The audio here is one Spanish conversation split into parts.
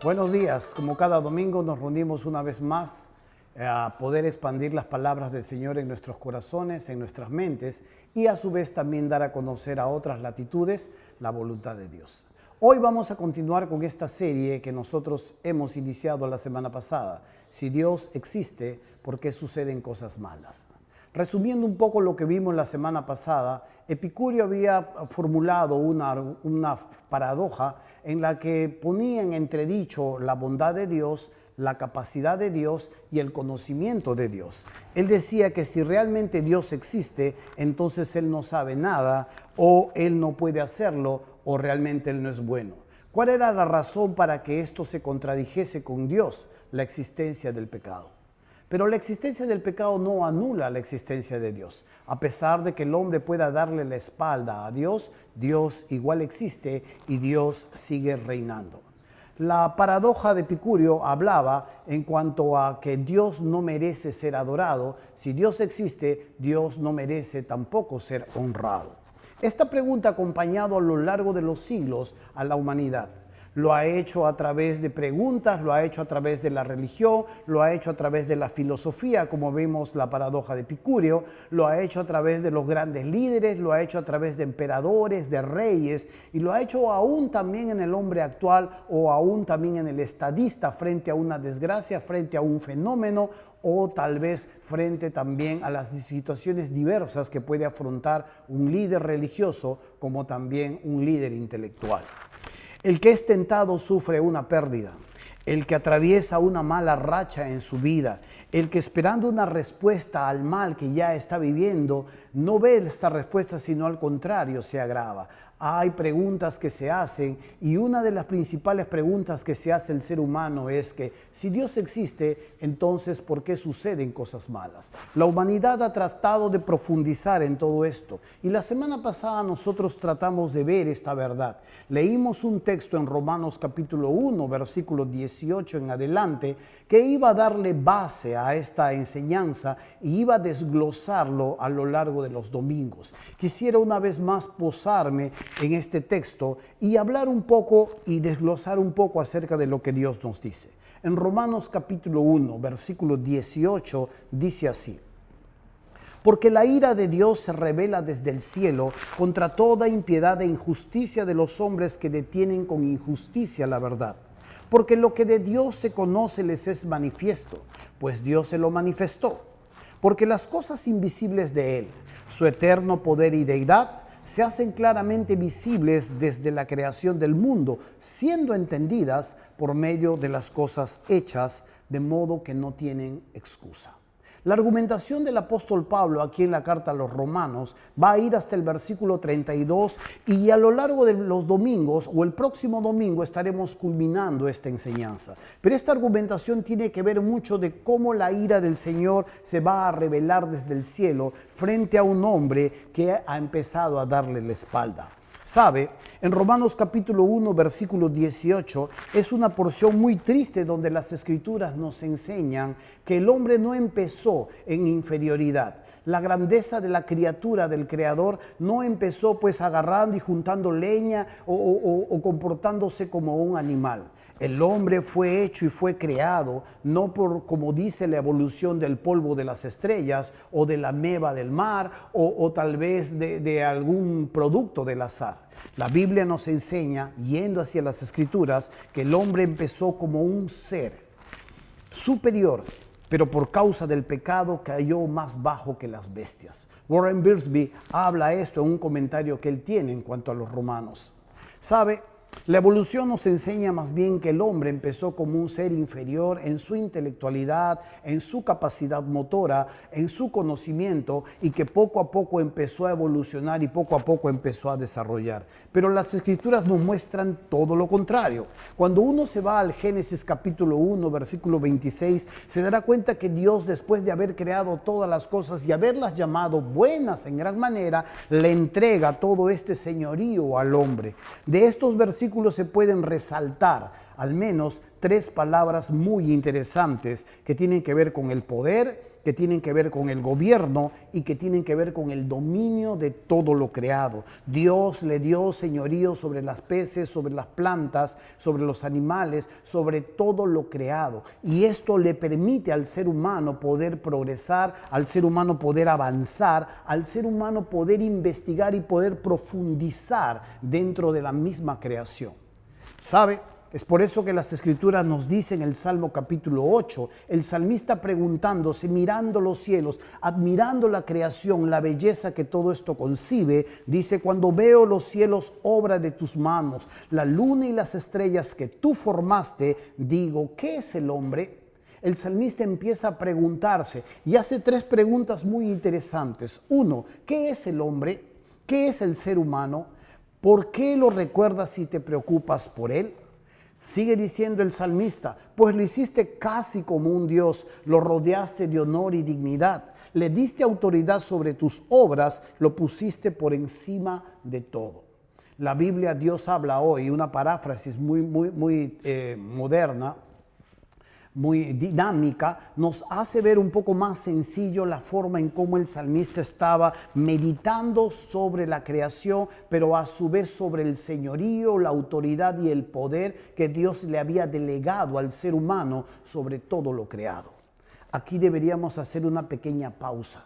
Buenos días, como cada domingo nos reunimos una vez más a poder expandir las palabras del Señor en nuestros corazones, en nuestras mentes y a su vez también dar a conocer a otras latitudes la voluntad de Dios. Hoy vamos a continuar con esta serie que nosotros hemos iniciado la semana pasada. Si Dios existe, ¿por qué suceden cosas malas? Resumiendo un poco lo que vimos la semana pasada, Epicurio había formulado una paradoja en la que ponía en entredicho la bondad de Dios, la capacidad de Dios y el conocimiento de Dios. Él decía que si realmente Dios existe, entonces Él no sabe nada, o Él no puede hacerlo, o realmente Él no es bueno. ¿Cuál era la razón para que esto se contradijese con Dios? La existencia del pecado. Pero la existencia del pecado no anula la existencia de Dios. A pesar de que el hombre pueda darle la espalda a Dios, Dios igual existe y Dios sigue reinando. La paradoja de Epicurio hablaba en cuanto a que Dios no merece ser adorado. Si Dios existe, Dios no merece tampoco ser honrado. Esta pregunta ha acompañado a lo largo de los siglos a la humanidad. Lo ha hecho a través de preguntas, lo ha hecho a través de la religión, lo ha hecho a través de la filosofía, como vemos la paradoja de Epicurio, lo ha hecho a través de los grandes líderes, lo ha hecho a través de emperadores, de reyes, y lo ha hecho aún también en el hombre actual o aún también en el estadista frente a una desgracia, frente a un fenómeno o tal vez frente también a las situaciones diversas que puede afrontar un líder religioso como también un líder intelectual. El que es tentado sufre una pérdida, el que atraviesa una mala racha en su vida, el que esperando una respuesta al mal que ya está viviendo, no ve esta respuesta, sino al contrario, se agrava. Hay preguntas que se hacen y una de las principales preguntas que se hace el ser humano es que si Dios existe, entonces ¿por qué suceden cosas malas? La humanidad ha tratado de profundizar en todo esto y la semana pasada nosotros tratamos de ver esta verdad. Leímos un texto en Romanos capítulo 1, versículo 18 en adelante, que iba a darle base a esta enseñanza y iba a desglosarlo a lo largo de los domingos. Quisiera una vez más posarme en este texto y hablar un poco y desglosar un poco acerca de lo que Dios nos dice. En Romanos capítulo 1, versículo 18, dice así: porque la ira de Dios se revela desde el cielo contra toda impiedad e injusticia de los hombres que detienen con injusticia la verdad. Porque lo que de Dios se conoce les es manifiesto, pues Dios se lo manifestó. Porque las cosas invisibles de Él, su eterno poder y deidad, se hacen claramente visibles desde la creación del mundo, siendo entendidas por medio de las cosas hechas, de modo que no tienen excusa. La argumentación del apóstol Pablo aquí en la carta a los Romanos va a ir hasta el versículo 32 y a lo largo de los domingos o el próximo domingo estaremos culminando esta enseñanza. Pero esta argumentación tiene que ver mucho de cómo la ira del Señor se va a revelar desde el cielo frente a un hombre que ha empezado a darle la espalda. ¿Sabe? En Romanos capítulo 1, versículo 18, es una porción muy triste donde las Escrituras nos enseñan que el hombre no empezó en inferioridad. La grandeza de la criatura del Creador no empezó pues agarrando y juntando leña o comportándose como un animal. El hombre fue hecho y fue creado, no por, como dice la evolución del polvo de las estrellas o de la meba del mar o tal vez de algún producto del azar. La Biblia nos enseña, yendo hacia las Escrituras, que el hombre empezó como un ser superior, pero por causa del pecado cayó más bajo que las bestias. Warren Wiersbe habla esto en un comentario que él tiene en cuanto a los romanos. ¿Sabe? La evolución nos enseña más bien que el hombre empezó como un ser inferior en su intelectualidad, en su capacidad motora, en su conocimiento y que poco a poco empezó a evolucionar y poco a poco empezó a desarrollar. Pero las Escrituras nos muestran todo lo contrario. Cuando uno se va al Génesis capítulo 1, versículo 26, se dará cuenta que Dios, después de haber creado todas las cosas y haberlas llamado buenas en gran manera, le entrega todo este señorío al hombre. De estos versículos se pueden resaltar al menos tres palabras muy interesantes que tienen que ver con el poder, que tienen que ver con el gobierno y que tienen que ver con el dominio de todo lo creado. Dios le dio señorío sobre las peces, sobre las plantas, sobre los animales, sobre todo lo creado. Y esto le permite al ser humano poder progresar, al ser humano poder avanzar, al ser humano poder investigar y poder profundizar dentro de la misma creación. ¿Sabe? Es por eso que las Escrituras nos dicen en el Salmo capítulo 8, el salmista preguntándose, mirando los cielos, admirando la creación, la belleza que todo esto concibe, dice, cuando veo los cielos, obra de tus manos, la luna y las estrellas que tú formaste, digo, ¿qué es el hombre? El salmista empieza a preguntarse y hace 3 preguntas muy interesantes. 1, ¿qué es el hombre? ¿Qué es el ser humano? ¿Por qué lo recuerdas y te preocupas por él? Sigue diciendo el salmista, pues lo hiciste casi como un Dios, lo rodeaste de honor y dignidad, le diste autoridad sobre tus obras, lo pusiste por encima de todo. La Biblia, Dios habla hoy, una paráfrasis muy moderna, muy dinámica, nos hace ver un poco más sencillo la forma en cómo el salmista estaba meditando sobre la creación, pero a su vez sobre el señorío, la autoridad y el poder que Dios le había delegado al ser humano sobre todo lo creado. Aquí deberíamos hacer una pequeña pausa.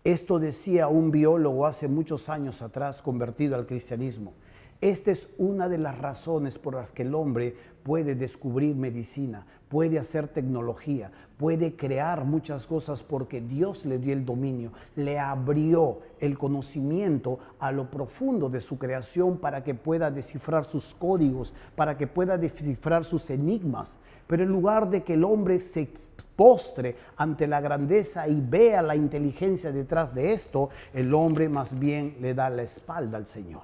Esto decía un biólogo hace muchos años atrás, convertido al cristianismo. Esta es una de las razones por las que el hombre puede descubrir medicina, puede hacer tecnología, puede crear muchas cosas porque Dios le dio el dominio, le abrió el conocimiento a lo profundo de su creación para que pueda descifrar sus códigos, para que pueda descifrar sus enigmas. Pero en lugar de que el hombre se postre ante la grandeza y vea la inteligencia detrás de esto, el hombre más bien le da la espalda al Señor.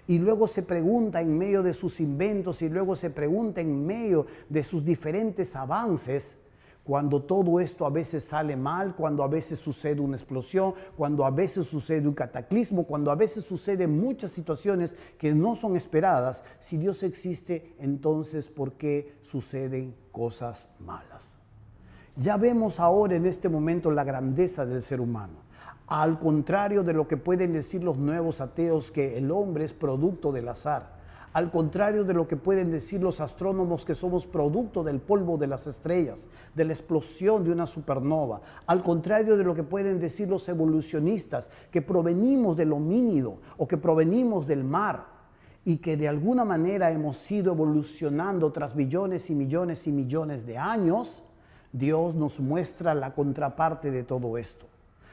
Y luego se pregunta en medio de sus inventos y luego se pregunta en medio de sus diferentes avances, cuando todo esto a veces sale mal, cuando a veces sucede una explosión, cuando a veces sucede un cataclismo, cuando a veces suceden muchas situaciones que no son esperadas. Si Dios existe, entonces ¿por qué suceden cosas malas? Ya vemos ahora en este momento la grandeza del ser humano. Al contrario de lo que pueden decir los nuevos ateos, que el hombre es producto del azar. Al contrario de lo que pueden decir los astrónomos, que somos producto del polvo de las estrellas, de la explosión de una supernova. Al contrario de lo que pueden decir los evolucionistas, que provenimos del homínido o que provenimos del mar y que de alguna manera hemos ido evolucionando tras millones y millones y millones de años. Dios nos muestra la contraparte de todo esto.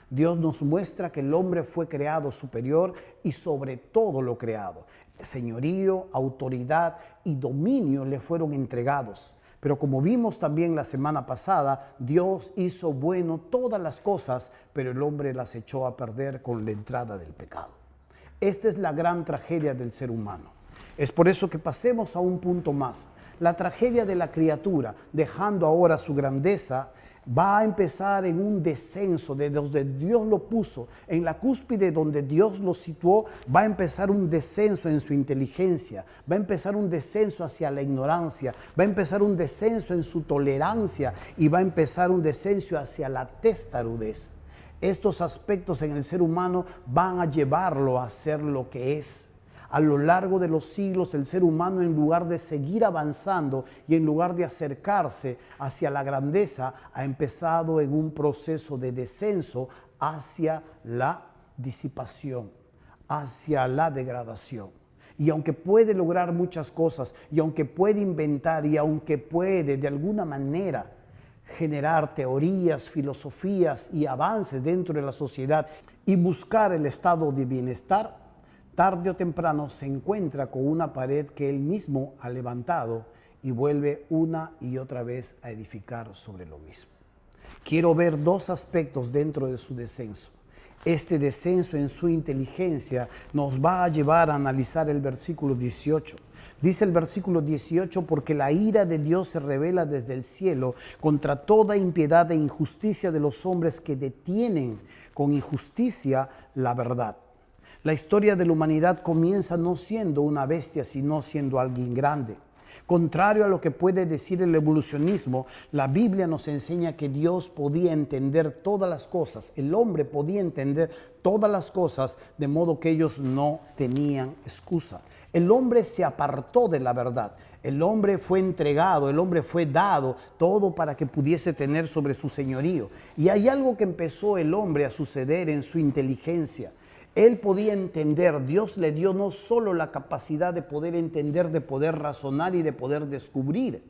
Dios nos muestra que el hombre fue creado superior y sobre todo lo creado. Señorío, autoridad y dominio le fueron entregados. Pero como vimos también la semana pasada, Dios hizo bueno todas las cosas, pero el hombre las echó a perder con la entrada del pecado. Esta es la gran tragedia del ser humano. Es por eso que pasemos a un punto más. La tragedia de la criatura, dejando ahora su grandeza, va a empezar en un descenso de donde Dios lo puso, en la cúspide donde Dios lo situó. Va a empezar un descenso en su inteligencia, va a empezar un descenso hacia la ignorancia, va a empezar un descenso en su tolerancia y va a empezar un descenso hacia la testarudez. Estos aspectos en el ser humano van a llevarlo a ser lo que es. A lo largo de los siglos, el ser humano, en lugar de seguir avanzando y en lugar de acercarse hacia la grandeza, ha empezado en un proceso de descenso hacia la disipación, hacia la degradación. Y aunque puede lograr muchas cosas, y aunque puede inventar, y aunque puede de alguna manera generar teorías, filosofías y avances dentro de la sociedad y buscar el estado de bienestar, tarde o temprano se encuentra con una pared que él mismo ha levantado y vuelve una y otra vez a edificar sobre lo mismo. Quiero ver 2 aspectos dentro de su descenso. Este descenso en su inteligencia nos va a llevar a analizar el versículo 18. Dice el versículo 18, porque la ira de Dios se revela desde el cielo contra toda impiedad e injusticia de los hombres que detienen con injusticia la verdad. La historia de la humanidad comienza no siendo una bestia, sino siendo alguien grande. Contrario a lo que puede decir el evolucionismo, la Biblia nos enseña que Dios podía entender todas las cosas, el hombre podía entender todas las cosas, de modo que ellos no tenían excusa. El hombre se apartó de la verdad, el hombre fue entregado, el hombre fue dado todo para que pudiese tener sobre su señorío. Y hay algo que empezó el hombre a suceder en su inteligencia. Él podía entender, Dios le dio no solo la capacidad de poder entender, de poder razonar y de poder descubrir,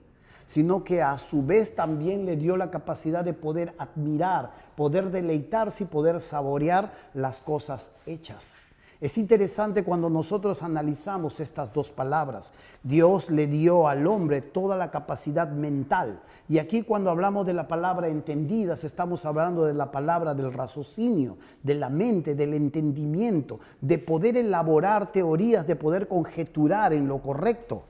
sino que a su vez también le dio la capacidad de poder admirar, poder deleitarse y poder saborear las cosas hechas. Es interesante cuando nosotros analizamos estas dos palabras. Dios le dio al hombre toda la capacidad mental. Y aquí cuando hablamos de la palabra entendidas, estamos hablando de la palabra del raciocinio, de la mente, del entendimiento, de poder elaborar teorías, de poder conjeturar en lo correcto.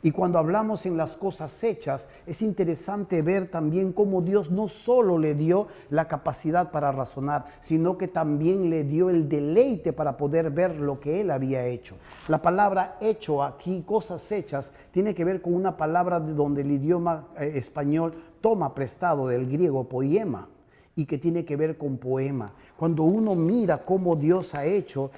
Y cuando hablamos en las cosas hechas, es interesante ver también cómo Dios no solo le dio la capacidad para razonar, sino que también le dio el deleite para poder ver lo que Él había hecho. La palabra hecho aquí, cosas hechas, tiene que ver con una palabra de donde el idioma español toma prestado del griego poiema, y que tiene que ver con poema. Cuando uno mira cómo Dios ha hecho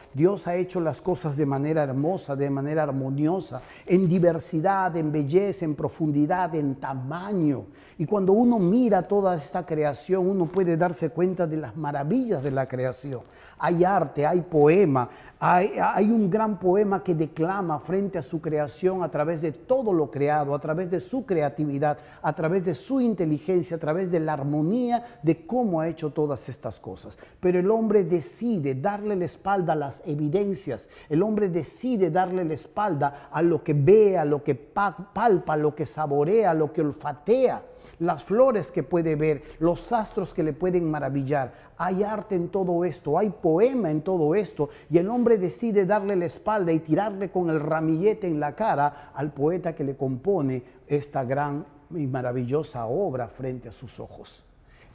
las cosas de manera hermosa, de manera armoniosa, en diversidad, en belleza, en profundidad, en tamaño. Y cuando uno mira toda esta creación, uno puede darse cuenta de las maravillas de la creación. Hay arte, hay poema, hay un gran poema que declama frente a su creación a través de todo lo creado, a través de su creatividad, a través de su inteligencia, a través de la armonía de cómo ha hecho todas estas cosas. Pero el hombre decide darle la espalda a las evidencias, el hombre decide darle la espalda a lo que ve, a lo que palpa, a lo que saborea, a lo que olfatea. Las flores que puede ver, los astros que le pueden maravillar. Hay arte en todo esto, hay poema en todo esto, y el hombre decide darle la espalda y tirarle con el ramillete en la cara al poeta que le compone esta gran y maravillosa obra frente a sus ojos.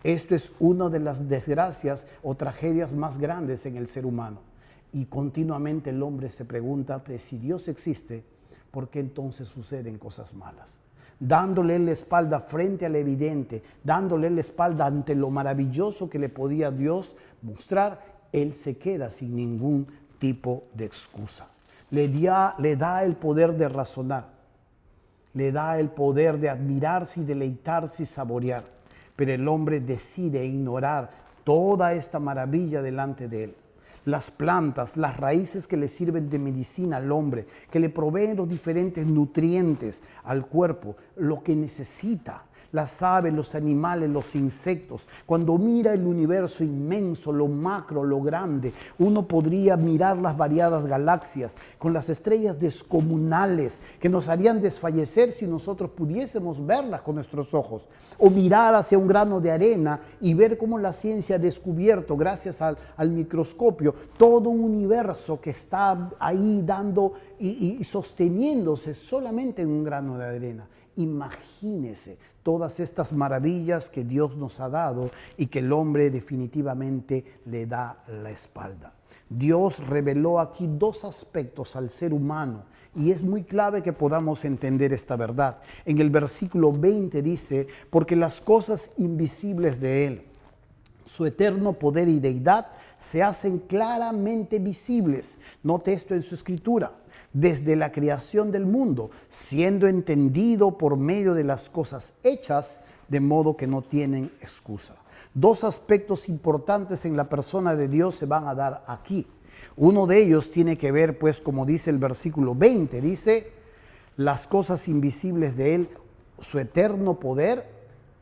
Esto es una de las desgracias o tragedias más grandes en el ser humano. Y continuamente el hombre se pregunta, pues, si Dios existe, ¿por qué entonces suceden cosas malas? Dándole la espalda frente al evidente, dándole la espalda ante lo maravilloso que le podía Dios mostrar, él se queda sin ningún tipo de excusa. Le da el poder de razonar, le da el poder de admirarse y deleitarse y saborear, pero el hombre decide ignorar toda esta maravilla delante de él. Las plantas, las raíces que le sirven de medicina al hombre, que le proveen los diferentes nutrientes al cuerpo, lo que necesita. Las aves, los animales, los insectos. Cuando mira el universo inmenso, lo macro, lo grande, uno podría mirar las variadas galaxias con las estrellas descomunales que nos harían desfallecer si nosotros pudiésemos verlas con nuestros ojos. O mirar hacia un grano de arena y ver cómo la ciencia ha descubierto, gracias al microscopio, todo un universo que está ahí dando y sosteniéndose solamente en un grano de arena. Imagínese todas estas maravillas que Dios nos ha dado y que el hombre definitivamente le da la espalda. Dios reveló aquí dos aspectos al ser humano y es muy clave que podamos entender esta verdad. En el versículo 20 dice, porque las cosas invisibles de Él, su eterno poder y deidad, se hacen claramente visibles. Note esto en su escritura. Desde la creación del mundo, siendo entendido por medio de las cosas hechas, de modo que no tienen excusa. Dos aspectos importantes en la persona de Dios se van a dar aquí. Uno de ellos tiene que ver, pues, como dice el versículo 20, dice, las cosas invisibles de Él, su eterno poder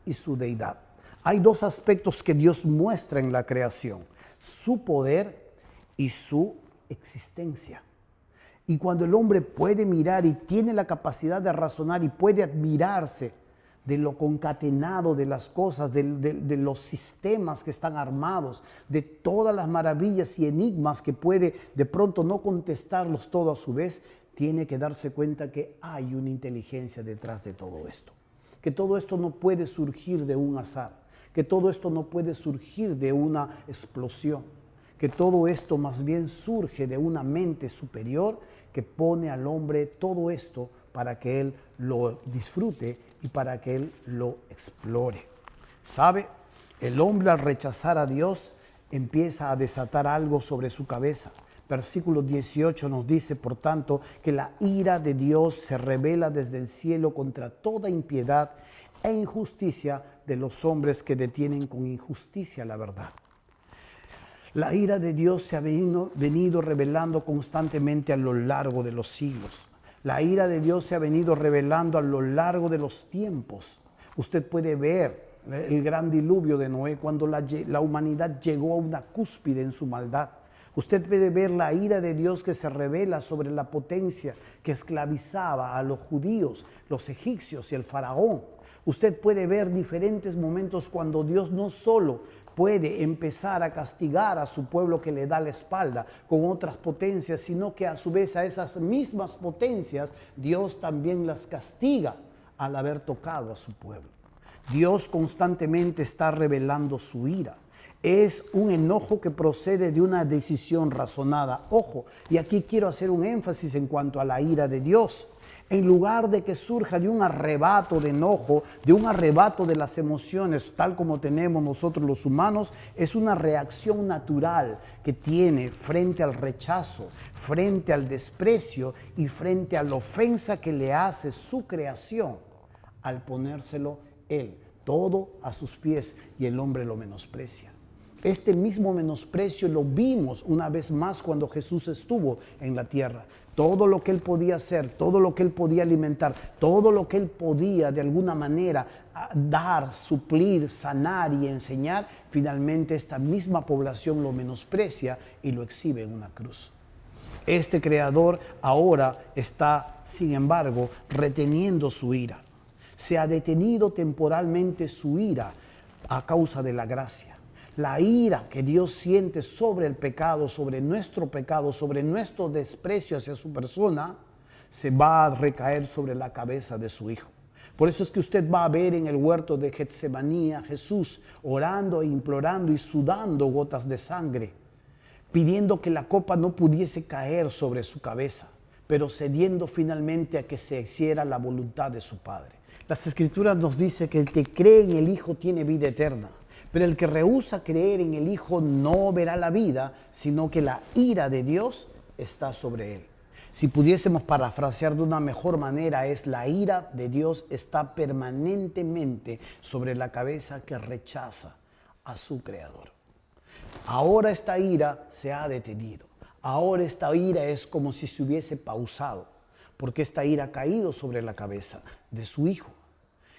y su deidad. Hay dos aspectos que Dios muestra en la creación, su poder y su existencia. Y cuando el hombre puede mirar y tiene la capacidad de razonar y puede admirarse de lo concatenado de las cosas, de los sistemas que están armados, de todas las maravillas y enigmas que puede de pronto no contestarlos todo a su vez, tiene que darse cuenta que hay una inteligencia detrás de todo esto. Que todo esto no puede surgir de un azar, que todo esto no puede surgir de una explosión, que todo esto más bien surge de una mente superior que pone al hombre todo esto para que él lo disfrute y para que él lo explore. ¿Sabe? El hombre al rechazar a Dios empieza a desatar algo sobre su cabeza. Versículo 18 nos dice, por tanto, que la ira de Dios se revela desde el cielo contra toda impiedad e injusticia de los hombres que detienen con injusticia la verdad. La ira de Dios se ha venido revelando constantemente a lo largo de los siglos. La ira de Dios se ha venido revelando a lo largo de los tiempos. Usted puede ver el gran diluvio de Noé cuando la humanidad llegó a una cúspide en su maldad. Usted puede ver la ira de Dios que se revela sobre la potencia que esclavizaba a los judíos, los egipcios y el faraón. Usted puede ver diferentes momentos cuando Dios no solo puede empezar a castigar a su pueblo que le da la espalda con otras potencias, sino que a su vez a esas mismas potencias Dios también las castiga al haber tocado a su pueblo. Dios constantemente está revelando su ira. Es un enojo que procede de una decisión razonada. Ojo, y aquí quiero hacer un énfasis en cuanto a la ira de Dios. En lugar de que surja de un arrebato de enojo, de un arrebato de las emociones, tal como tenemos nosotros los humanos, es una reacción natural que tiene frente al rechazo, frente al desprecio y frente a la ofensa que le hace su creación al ponérselo él, todo a sus pies, y el hombre lo menosprecia. Este mismo menosprecio lo vimos una vez más cuando Jesús estuvo en la tierra. Todo lo que él podía hacer, todo lo que él podía alimentar, todo lo que él podía de alguna manera dar, suplir, sanar y enseñar, finalmente esta misma población lo menosprecia y lo exhibe en una cruz. Este creador ahora está, sin embargo, reteniendo su ira. Se ha detenido temporalmente su ira a causa de la gracia. La ira que Dios siente sobre el pecado, sobre nuestro desprecio hacia su persona, se va a recaer sobre la cabeza de su Hijo. Por eso es que usted va a ver en el huerto de Getsemaní a Jesús orando e implorando y sudando gotas de sangre, pidiendo que la copa no pudiese caer sobre su cabeza, pero cediendo finalmente a que se hiciera la voluntad de su Padre. Las Escrituras nos dicen que el que cree en el Hijo tiene vida eterna. Pero el que rehúsa creer en el Hijo no verá la vida, sino que la ira de Dios está sobre él. Si pudiésemos parafrasear de una mejor manera, es la ira de Dios está permanentemente sobre la cabeza que rechaza a su Creador. Ahora esta ira se ha detenido. Ahora esta ira es como si se hubiese pausado, porque esta ira ha caído sobre la cabeza de su Hijo.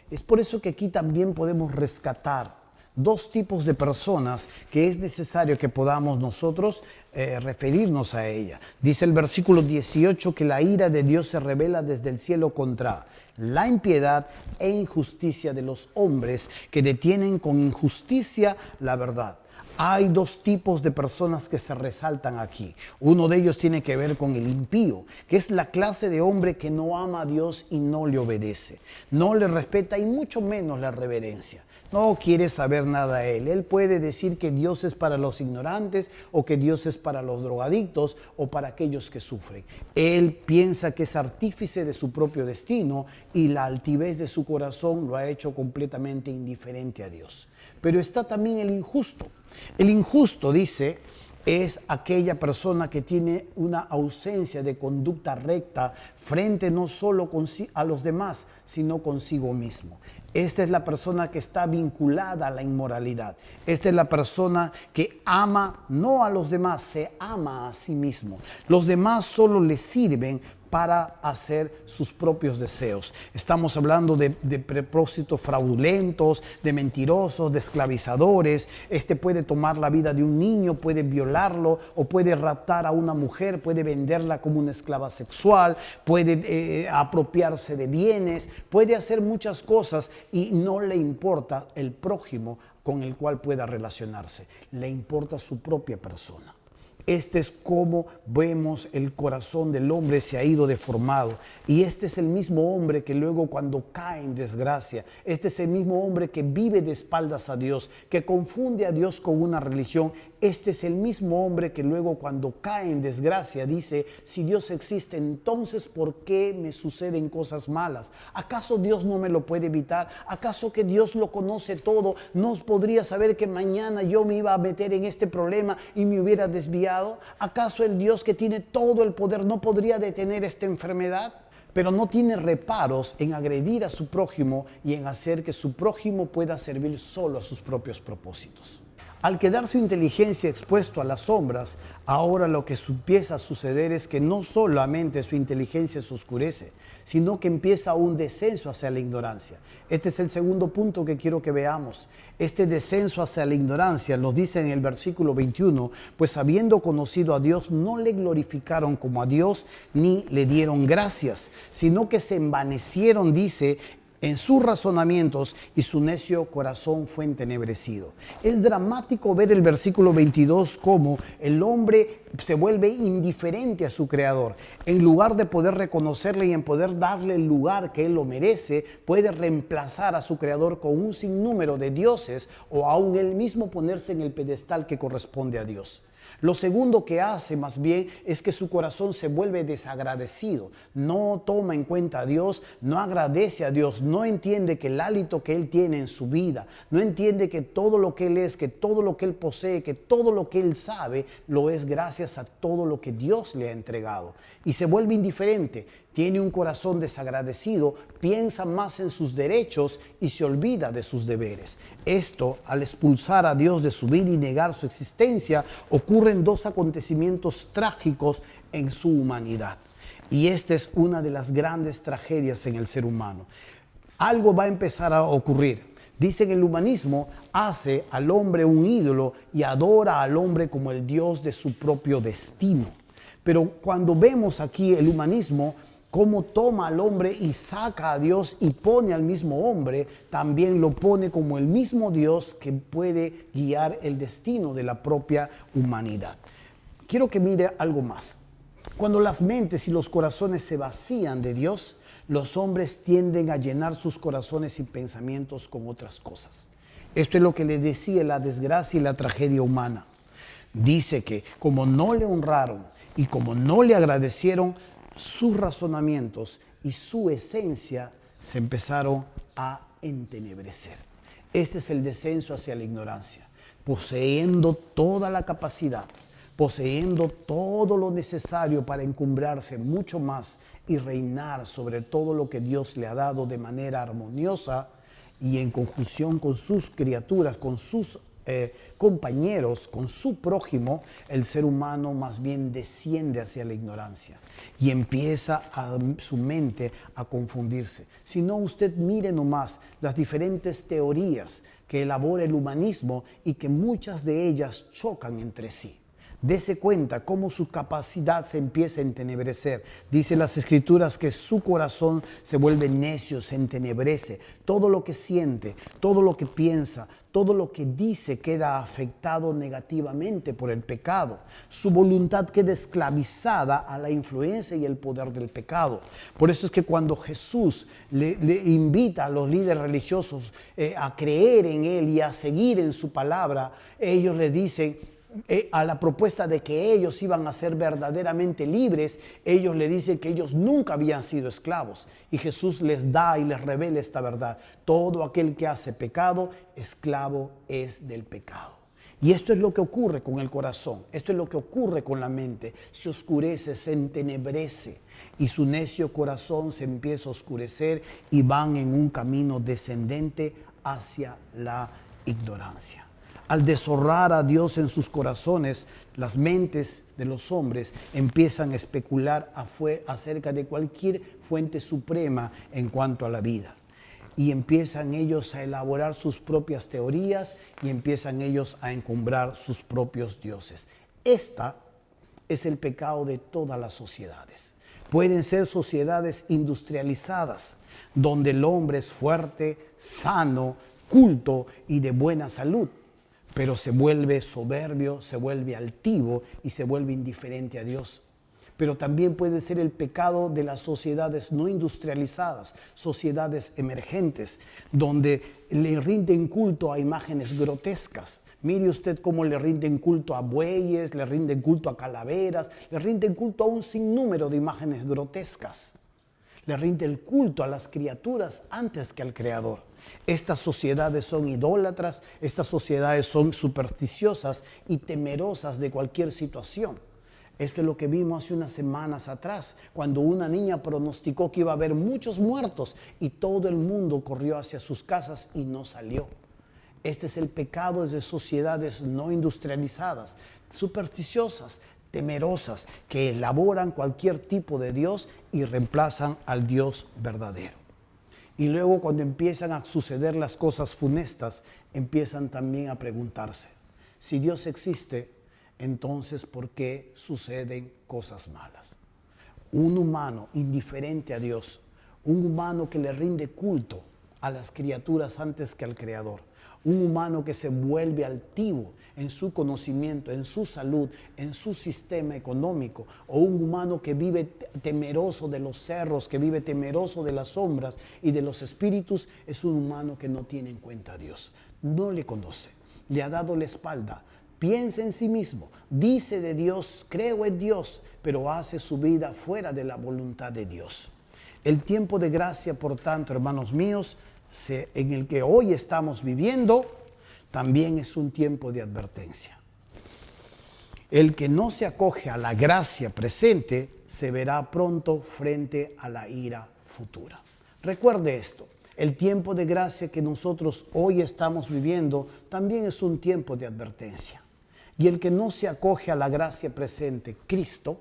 Es por eso que aquí también podemos rescatar dos tipos de personas que es necesario que podamos nosotros referirnos a ella. Dice el versículo 18 que la ira de Dios se revela desde el cielo contra la impiedad e injusticia de los hombres que detienen con injusticia la verdad. Hay dos tipos de personas que se resaltan aquí. Uno de ellos tiene que ver con el impío, que es la clase de hombre que no ama a Dios y no le obedece, no le respeta y mucho menos le reverencia. No quiere saber nada de él. Él puede decir que Dios es para los ignorantes o que Dios es para los drogadictos o para aquellos que sufren. Él piensa que es artífice de su propio destino y la altivez de su corazón lo ha hecho completamente indiferente a Dios. Pero está también el injusto. El injusto, dice, es aquella persona que tiene una ausencia de conducta recta frente no solo a los demás, sino consigo mismo. Esta es la persona que está vinculada a la inmoralidad. Esta es la persona que ama no a los demás, se ama a sí mismo. Los demás solo le sirven para hacer sus propios deseos. Estamos hablando de propósitos fraudulentos, de mentirosos, de esclavizadores. Este puede tomar la vida de un niño, puede violarlo o puede raptar a una mujer, puede venderla como una esclava sexual, puede apropiarse de bienes, puede hacer muchas cosas y no le importa el prójimo con el cual pueda relacionarse. Le importa su propia persona. Este es como vemos el corazón del hombre se ha ido deformado. Y este es el mismo hombre que luego cuando cae en desgracia, este es el mismo hombre que vive de espaldas a Dios, que confunde a Dios con una religión. Este es el mismo hombre que luego cuando cae en desgracia dice, si Dios existe, entonces ¿por qué me suceden cosas malas? ¿Acaso Dios no me lo puede evitar? ¿Acaso que Dios lo conoce todo? ¿No podría saber que mañana yo me iba a meter en este problema y me hubiera desviado? ¿Acaso el Dios que tiene todo el poder no podría detener esta enfermedad? Pero no tiene reparos en agredir a su prójimo y en hacer que su prójimo pueda servir solo a sus propios propósitos. Al quedar su inteligencia expuesto a las sombras, ahora lo que empieza a suceder es que no solamente su inteligencia se oscurece, sino que empieza un descenso hacia la ignorancia. Este es el segundo punto que quiero que veamos. Este descenso hacia la ignorancia nos dice en el versículo 21, pues habiendo conocido a Dios, no le glorificaron como a Dios, ni le dieron gracias, sino que se envanecieron, dice, en sus razonamientos y su necio corazón fue entenebrecido. Es dramático ver el versículo 22 como el hombre se vuelve indiferente a su creador. En lugar de poder reconocerle y en poder darle el lugar que él lo merece, puede reemplazar a su creador con un sinnúmero de dioses o aún él mismo ponerse en el pedestal que corresponde a Dios. Lo segundo que hace más bien es que su corazón se vuelve desagradecido. No toma en cuenta a Dios, no agradece a Dios, no entiende que el hálito que Él tiene en su vida, no entiende que todo lo que Él es, que todo lo que Él posee, que todo lo que Él sabe, lo es gracias a todo lo que Dios le ha entregado. Y se vuelve indiferente, tiene un corazón desagradecido, piensa más en sus derechos y se olvida de sus deberes. Esto, al expulsar a Dios de su vida y negar su existencia, ocurren dos acontecimientos trágicos en su humanidad. Y esta es una de las grandes tragedias en el ser humano. Algo va a empezar a ocurrir. Dicen el humanismo hace al hombre un ídolo y adora al hombre como el Dios de su propio destino. Pero cuando vemos aquí el humanismo, cómo toma al hombre y saca a Dios y pone al mismo hombre, también lo pone como el mismo Dios que puede guiar el destino de la propia humanidad. Quiero que mire algo más. Cuando las mentes y los corazones se vacían de Dios, los hombres tienden a llenar sus corazones y pensamientos con otras cosas. Esto es lo que le decía la desgracia y la tragedia humana. Dice que como no le honraron y como no le agradecieron, sus razonamientos y su esencia se empezaron a entenebrecer. Este es el descenso hacia la ignorancia, poseyendo toda la capacidad, poseyendo todo lo necesario para encumbrarse mucho más y reinar sobre todo lo que Dios le ha dado de manera armoniosa y en conjunción con sus criaturas, con sus compañeros, con su prójimo, el ser humano más bien desciende hacia la ignorancia y empieza su mente a confundirse. Si no, usted mire nomás las diferentes teorías que elabora el humanismo y que muchas de ellas chocan entre sí. Dese cuenta cómo su capacidad se empieza a entenebrecer. Dice las Escrituras que su corazón se vuelve necio, se entenebrece. Todo lo que siente, todo lo que piensa, todo lo que dice queda afectado negativamente por el pecado. Su voluntad queda esclavizada a la influencia y el poder del pecado. Por eso es que cuando Jesús le invita a los líderes religiosos a creer en Él y a seguir en su palabra, ellos le dicen, a la propuesta de que ellos iban a ser verdaderamente libres, ellos le dicen que ellos nunca habían sido esclavos. Y Jesús les da y les revela esta verdad. Todo aquel que hace pecado, esclavo es del pecado. Y esto es lo que ocurre con el corazón, esto es lo que ocurre con la mente. Se oscurece, se entenebrece y su necio corazón se empieza a oscurecer y van en un camino descendente hacia la ignorancia. Al deshonrar a Dios en sus corazones, las mentes de los hombres empiezan a especular acerca de cualquier fuente suprema en cuanto a la vida. Y empiezan ellos a elaborar sus propias teorías y empiezan ellos a encumbrar sus propios dioses. Esta es el pecado de todas las sociedades. Pueden ser sociedades industrializadas, donde el hombre es fuerte, sano, culto y de buena salud. pero se vuelve soberbio, se vuelve altivo y se vuelve indiferente a Dios. Pero también puede ser el pecado de las sociedades no industrializadas, sociedades emergentes, donde le rinden culto a imágenes grotescas. Mire usted cómo le rinden culto a bueyes, le rinden culto a calaveras, le rinden culto a un sinnúmero de imágenes grotescas. Le rinde el culto a las criaturas antes que al Creador. Estas sociedades son idólatras, estas sociedades son supersticiosas y temerosas de cualquier situación. Esto es lo que vimos hace unas semanas atrás, cuando una niña pronosticó que iba a haber muchos muertos y todo el mundo corrió hacia sus casas y no salió. Este es el pecado de sociedades no industrializadas, supersticiosas, temerosas, que elaboran cualquier tipo de Dios y reemplazan al Dios verdadero. Y luego, cuando empiezan a suceder las cosas funestas, empiezan también a preguntarse: si Dios existe, entonces ¿por qué suceden cosas malas? Un humano indiferente a Dios, un humano que le rinde culto a las criaturas antes que al Creador, un humano que se vuelve altivo en su conocimiento, en su salud, en su sistema económico, o un humano que vive temeroso de los cerros, que vive temeroso de las sombras y de los espíritus, es un humano que no tiene en cuenta a Dios, no le conoce, le ha dado la espalda, piensa en sí mismo, dice de Dios, creo en Dios, pero hace su vida fuera de la voluntad de Dios. El tiempo de gracia, por tanto, hermanos míos, en el que hoy estamos viviendo, también es un tiempo de advertencia. El que no se acoge a la gracia presente se verá pronto frente a la ira futura. Recuerde esto, el tiempo de gracia que nosotros hoy estamos viviendo también es un tiempo de advertencia. Y el que no se acoge a la gracia presente, Cristo,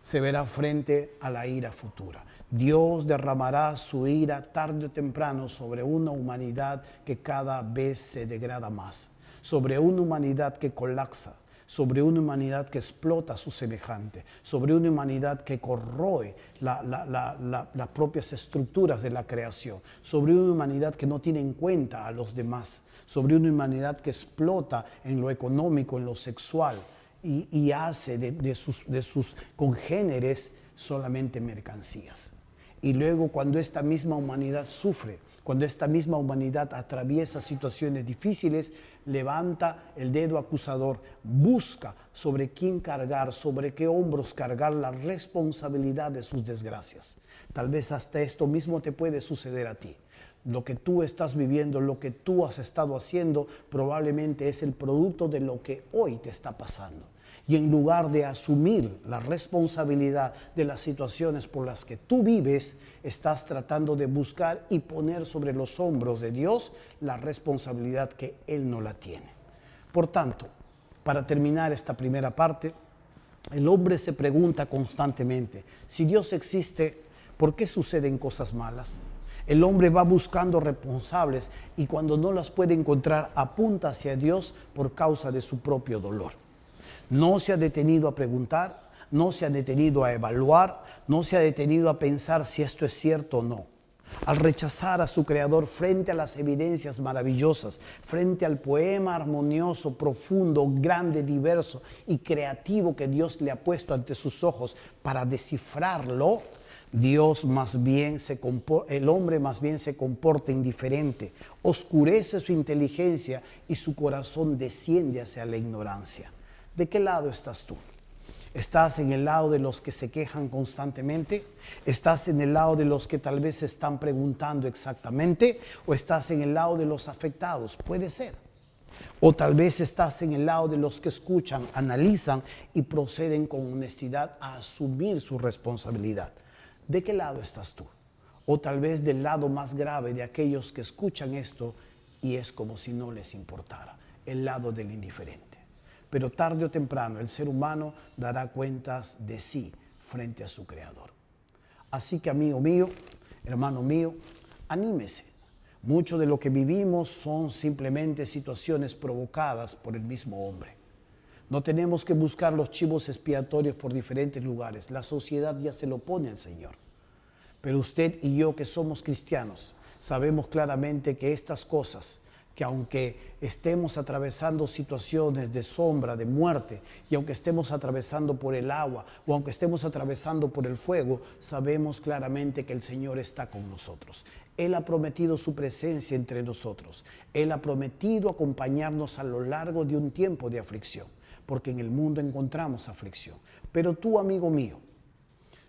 se verá frente a la ira futura. Dios derramará su ira tarde o temprano sobre una humanidad que cada vez se degrada más, sobre una humanidad que colapsa, sobre una humanidad que explota a su semejante, sobre una humanidad que corroe las propias estructuras de la creación, sobre una humanidad que no tiene en cuenta a los demás, sobre una humanidad que explota en lo económico, en lo sexual y hace de sus congéneres solamente mercancías. Y luego, cuando esta misma humanidad sufre, cuando esta misma humanidad atraviesa situaciones difíciles, levanta el dedo acusador, busca sobre quién cargar, sobre qué hombros cargar la responsabilidad de sus desgracias. Tal vez hasta esto mismo te puede suceder a ti. Lo que tú estás viviendo, lo que tú has estado haciendo, probablemente es el producto de lo que hoy te está pasando. Y en lugar de asumir la responsabilidad de las situaciones por las que tú vives, estás tratando de buscar y poner sobre los hombros de Dios la responsabilidad que Él no la tiene. Por tanto, para terminar esta primera parte, el hombre se pregunta constantemente: si Dios existe, ¿por qué suceden cosas malas? El hombre va buscando responsables y cuando no las puede encontrar, apunta hacia Dios por causa de su propio dolor. No se ha detenido a preguntar, no se ha detenido a evaluar, no se ha detenido a pensar si esto es cierto o no. Al rechazar a su Creador frente a las evidencias maravillosas, frente al poema armonioso, profundo, grande, diverso y creativo que Dios le ha puesto ante sus ojos para descifrarlo, el hombre más bien se comporta indiferente, oscurece su inteligencia y su corazón desciende hacia la ignorancia. ¿De qué lado estás tú? ¿Estás en el lado de los que se quejan constantemente? ¿Estás en el lado de los que tal vez se están preguntando exactamente? ¿O estás en el lado de los afectados? Puede ser. O tal vez estás en el lado de los que escuchan, analizan y proceden con honestidad a asumir su responsabilidad. ¿De qué lado estás tú? O tal vez del lado más grave de aquellos que escuchan esto y es como si no les importara, el lado del indiferente. Pero tarde o temprano el ser humano dará cuentas de sí frente a su Creador. Así que, amigo mío, hermano mío, anímese. Mucho de lo que vivimos son simplemente situaciones provocadas por el mismo hombre. No tenemos que buscar los chivos expiatorios por diferentes lugares. La sociedad ya se lo pone al Señor. Pero usted y yo, que somos cristianos, sabemos claramente que estas cosas que aunque estemos atravesando situaciones de sombra, de muerte, y aunque estemos atravesando por el agua o aunque estemos atravesando por el fuego, sabemos claramente que el Señor está con nosotros. Él ha prometido su presencia entre nosotros. Él ha prometido acompañarnos a lo largo de un tiempo de aflicción, porque en el mundo encontramos aflicción. Pero tú, amigo mío,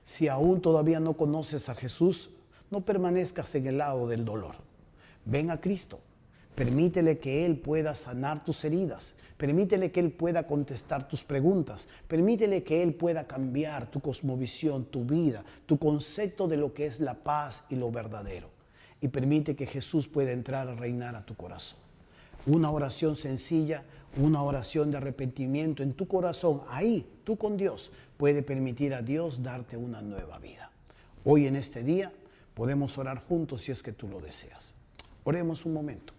si aún todavía no conoces a Jesús, no permanezcas en el lado del dolor. Ven a Cristo. Permítele que Él pueda sanar tus heridas. Permítele que Él pueda contestar tus preguntas. Permítele que Él pueda cambiar tu cosmovisión, tu vida, tu concepto de lo que es la paz y lo verdadero. Y permite que Jesús pueda entrar a reinar a tu corazón. Una oración sencilla, una oración de arrepentimiento en tu corazón, ahí, tú con Dios, puede permitir a Dios darte una nueva vida. Hoy en este día podemos orar juntos si es que tú lo deseas. Oremos un momento.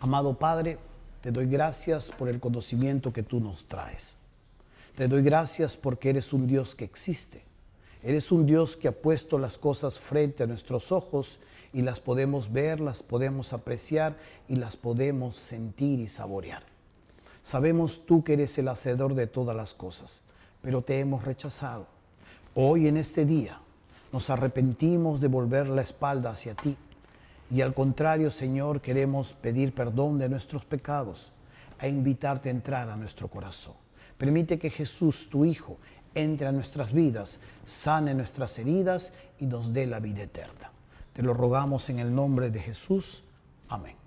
Amado Padre, te doy gracias por el conocimiento que tú nos traes. Te doy gracias porque eres un Dios que existe. Eres un Dios que ha puesto las cosas frente a nuestros ojos y las podemos ver, las podemos apreciar y las podemos sentir y saborear. Sabemos tú que eres el hacedor de todas las cosas, pero te hemos rechazado. Hoy en este día nos arrepentimos de volver la espalda hacia ti. Y al contrario, Señor, queremos pedir perdón de nuestros pecados, e invitarte a entrar a nuestro corazón. Permite que Jesús, tu Hijo, entre a nuestras vidas, sane nuestras heridas y nos dé la vida eterna. Te lo rogamos en el nombre de Jesús. Amén.